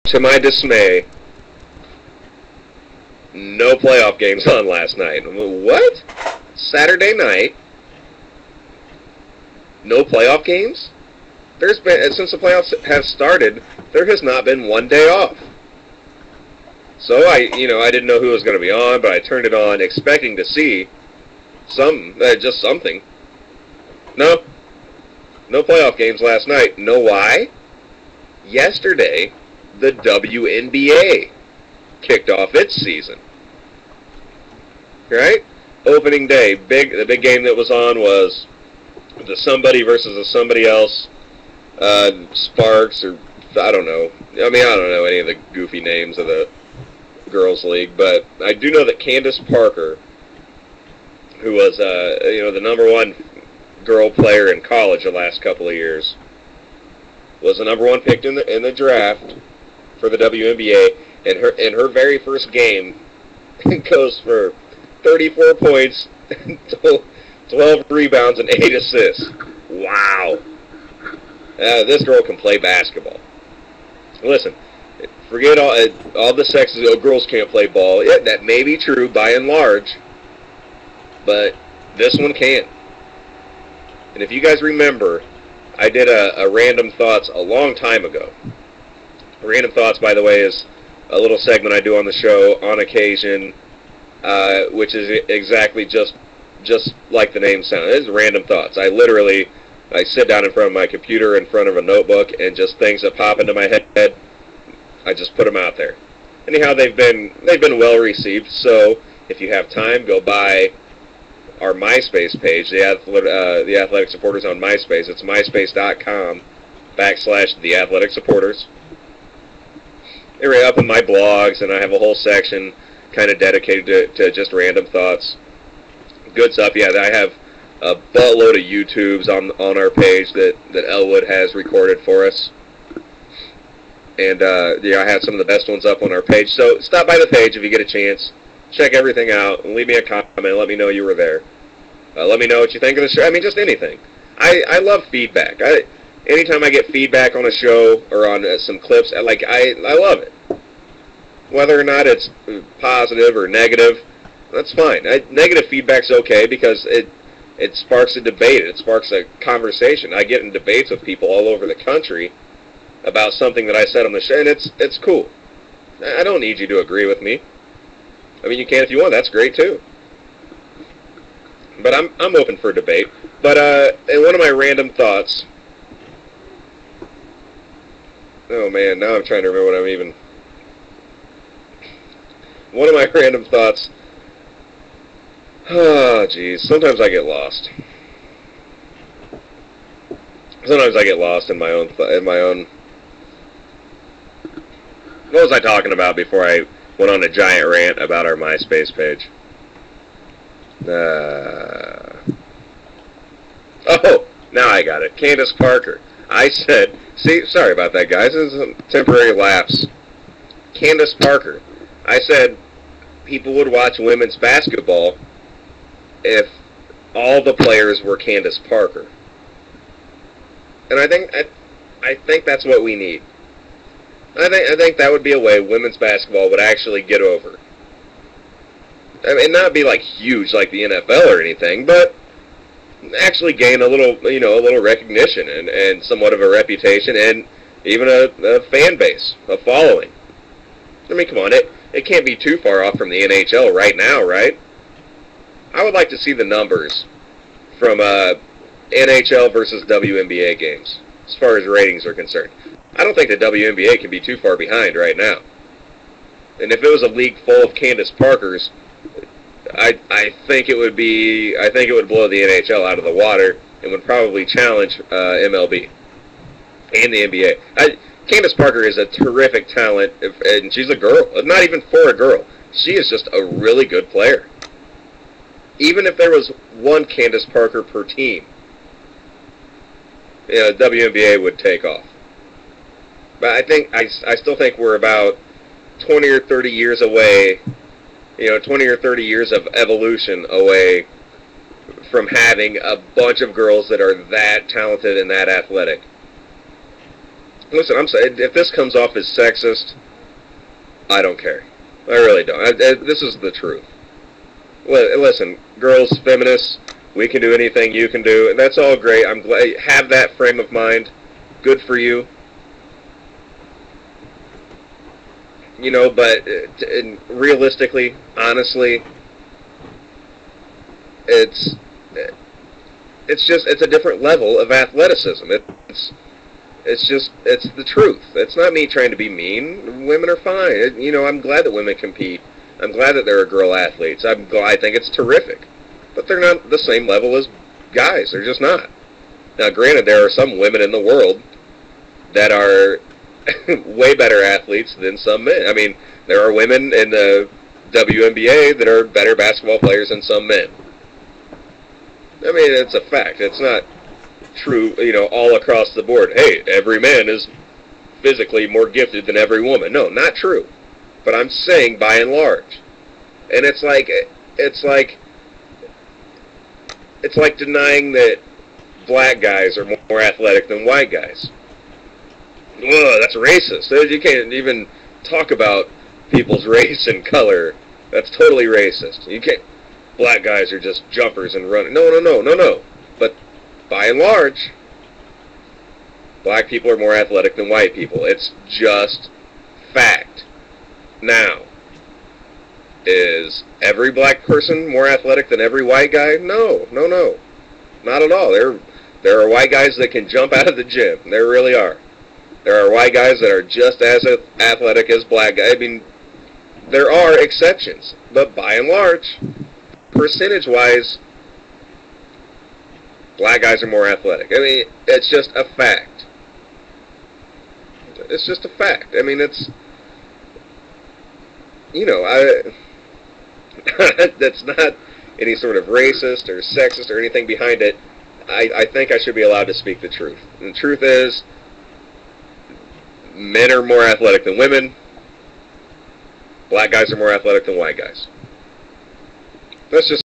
to my dismay, no playoff games on last night. What? Saturday night? No playoff games? There's been, since the playoffs have started, there has not been one day off. So I didn't know who was going to be on, but I turned it on expecting to see just something. No playoff games last night. Know why? Yesterday, the WNBA kicked off its season. Right? Opening day, the big game that was on was the somebody versus the somebody else, Sparks, or I don't know. I mean, I don't know any of the goofy names of the girls' league, but I do know that Candace Parker, who was the number one girl player in college the last couple of years, was the number one pick in the draft for the WNBA, and her very first game goes for 34 points, 12 rebounds, and 8 assists. Wow. This girl can play basketball. Listen, forget all the sexes. Oh, girls can't play ball. Yeah, that may be true by and large, but this one can. And if you guys remember, I did a Random Thoughts a long time ago. Random Thoughts, by the way, is a little segment I do on the show on occasion, which is exactly just like the name sounds. It's Random Thoughts. I sit down in front of my computer, in front of a notebook, and just things that pop into my head, I just put them out there. Anyhow, they've been well received. So if you have time, go by our MySpace page, the Athletic Supporters on MySpace. It's myspace.com/The Athletic Supporters. They're up in my blogs, and I have a whole section kind of dedicated to just Random Thoughts. Good stuff. Yeah, I have a buttload of YouTubes on our page that Elwood has recorded for us. And I had some of the best ones up on our page. So stop by the page if you get a chance. Check everything out and leave me a comment. Let me know you were there. Let me know what you think of the show. I mean, just anything. I love feedback. Anytime I get feedback on a show or on some clips, I love it. Whether or not it's positive or negative, that's fine. Negative feedback's okay because it sparks a debate. It sparks a conversation. I get in debates with people all over the country about something that I said on the show, and it's cool. I don't need you to agree with me. I mean, you can if you want. That's great too. But I'm open for debate. But in one of my random thoughts, oh man, now I'm trying to remember what I'm even. One of my random thoughts. Oh, geez. Sometimes I get lost. Sometimes I get lost in my own. What was I talking about before I went on a giant rant about our MySpace page? Oh, now I got it. Candace Parker. I said, sorry about that, guys. This is a temporary lapse. Candace Parker. I said people would watch women's basketball if all the players were Candace Parker. And I think that's what we need. I think that would be a way women's basketball would actually get over. I mean, not be like huge like the NFL or anything, but actually gain a little recognition and somewhat of a reputation and even a fan base, a following. I mean, come on, it can't be too far off from the NHL right now, right? I would like to see the numbers from NHL versus WNBA games as far as ratings are concerned. I don't think the WNBA can be too far behind right now. And if it was a league full of Candace Parkers, I think it would blow the NHL out of the water and would probably challenge MLB and the NBA. Candace Parker is a terrific talent, and she's a girl. Not even for a girl. She is just a really good player. Even if there was one Candace Parker per team, WNBA would take off. But I still think we're about 20 or 30 years away, 20 or 30 years of evolution away from having a bunch of girls that are that talented and that athletic. Listen, I'm saying, if this comes off as sexist, I don't care. I really don't. This is the truth. Listen, girls, feminists, we can do anything you can do, and that's all great. I'm glad have that frame of mind. Good for you. You know, but realistically, honestly, it's it's a different level of athleticism. It's the truth. It's not me trying to be mean. Women are fine. You know, I'm glad that women compete. I'm glad that there are girl athletes. I think it's terrific. But they're not the same level as guys. They're just not. Now, granted, there are some women in the world that are way better athletes than some men. I mean, there are women in the WNBA that are better basketball players than some men. I mean, it's a fact. It's not true, you know, all across the board. Hey, every man is physically more gifted than every woman. No, not true. But I'm saying by and large. And it's like denying that black guys are more athletic than white guys. Whoa, that's racist. You can't even talk about people's race and color. That's totally racist. You can't. Black guys are just jumpers and running. No. But by and large, black people are more athletic than white people. It's just fact. Now, is every black person more athletic than every white guy? No. Not at all. There are white guys that can jump out of the gym. There really are. There are white guys that are just as athletic as black guys. I mean, there are exceptions. But by and large, percentage-wise, black guys are more athletic. I mean, it's just a fact. It's just a fact. I mean, it's, you know, that's not any sort of racist or sexist or anything behind it. I think I should be allowed to speak the truth. And the truth is, men are more athletic than women. Black guys are more athletic than white guys. That's just